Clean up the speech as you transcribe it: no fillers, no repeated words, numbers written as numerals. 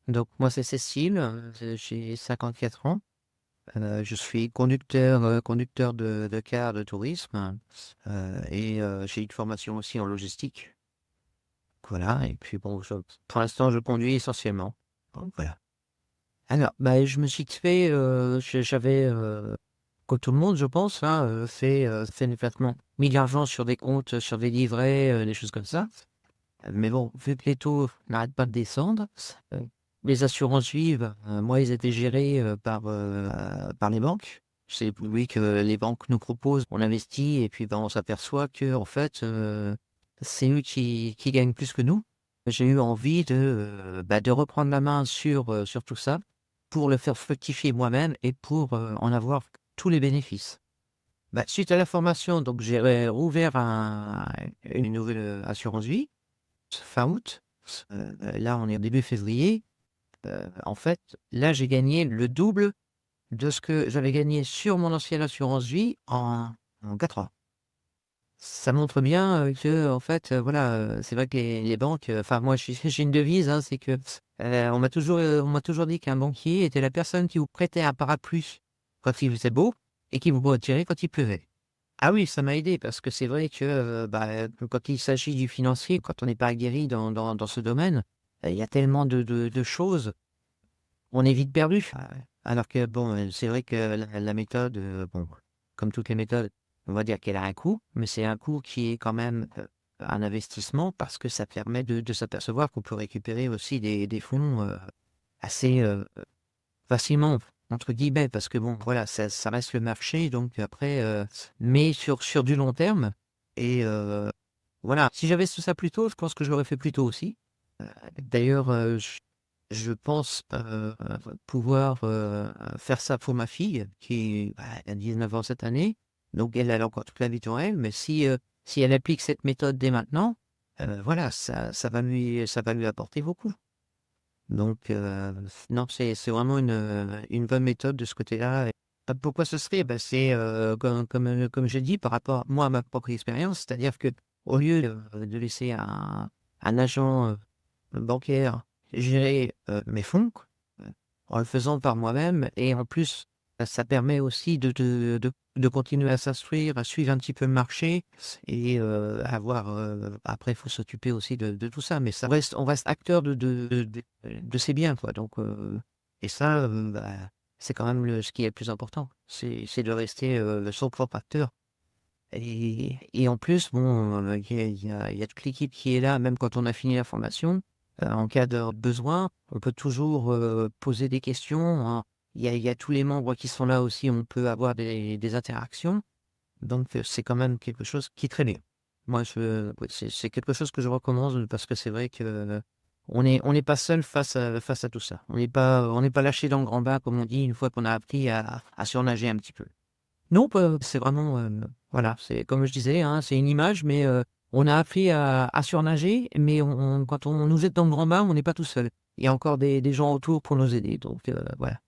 Donc moi, c'est Cécile, j'ai 54 ans. Je suis conducteur de car de tourisme, et j'ai une formation aussi en logistique. Voilà et puis bon, pour l'instant, je conduis essentiellement. Donc voilà. Alors, bah, je me suis fait, j'avais, comme tout le monde, je pense, hein, fait des placements, mis de l'argent sur des comptes, sur des livrets, des choses comme ça. Mais bon, vu que les taux n'arrêtent pas de descendre, heu, les assurances vie, moi, ils étaient gérés, par les banques. C'est oui que les banques nous proposent, on investit et puis, ben, on s'aperçoit qu'en fait, c'est eux qui gagnent plus que nous. J'ai eu envie de reprendre la main sur tout ça, pour le faire fructifier moi-même et pour, en avoir tous les bénéfices. Bah, suite à la formation, donc j'ai rouvert une nouvelle, assurance vie. Fin août, là, on est début février. En fait, là, j'ai gagné le double de ce que j'avais gagné sur mon ancienne assurance vie en 4 ans. Ça montre bien, qu'en fait, voilà, c'est vrai que les banques, enfin moi, j'ai une devise, hein, c'est que, on m'a toujours dit qu'un banquier était la personne qui vous prêtait un parapluie quand il faisait beau et qui vous retirait quand il pleuvait. Ah oui, ça m'a aidé parce que c'est vrai que, quand il s'agit du financier, quand on n'est pas aguerri dans ce domaine, il y a tellement de choses, on est vite perdu. Ah ouais. Alors que bon, c'est vrai que la méthode, bon, comme toutes les méthodes, on va dire qu'elle a un coût, mais c'est un coût qui est quand même, un investissement parce que ça permet de s'apercevoir qu'on peut récupérer aussi des fonds, assez, facilement, entre guillemets, parce que bon, voilà, ça reste le marché, donc après, mais sur du long terme et voilà. Si j'avais su ça plus tôt, je pense que je l'aurais fait plus tôt aussi. D'ailleurs, je pense, pouvoir, faire ça pour ma fille qui, bah, elle a 19 ans cette année, donc elle a encore toute la vie devant elle, mais si elle applique cette méthode dès maintenant, voilà, ça va lui apporter beaucoup. Donc non, c'est vraiment une bonne méthode de ce côté-là et pourquoi ce serait? Bah, c'est, comme j'ai dit par rapport, moi, à ma propre expérience, c'est-à-dire qu'au lieu de laisser un agent, bancaire gérer, mes fonds, en le faisant par moi-même et en plus, ça permet aussi de continuer à s'instruire, à suivre un petit peu le marché et avoir, après il faut s'occuper aussi de tout ça, mais ça reste on reste acteur de ses biens, quoi, donc et ça, bah, c'est quand même ce qui est le plus important. C'est de rester, son propre acteur et en plus, bon, il y a toute l'équipe qui est là, même quand on a fini la formation. En cas de besoin, on peut toujours, poser des questions, hein. Il y a tous les membres qui sont là aussi, on peut avoir des interactions. Donc, c'est quand même quelque chose qui est très bien. Moi, oui, c'est quelque chose que je recommande parce que c'est vrai que, on n'est pas seul face à tout ça. On n'est pas lâché dans le grand bain, comme on dit, une fois qu'on a appris à surnager un petit peu. Non, c'est vraiment, voilà, c'est comme je disais, hein, c'est une image, mais on a appris à surnager, mais quand on nous jette dans le grand bain, on n'est pas tout seul. Il y a encore des gens autour pour nous aider, donc voilà.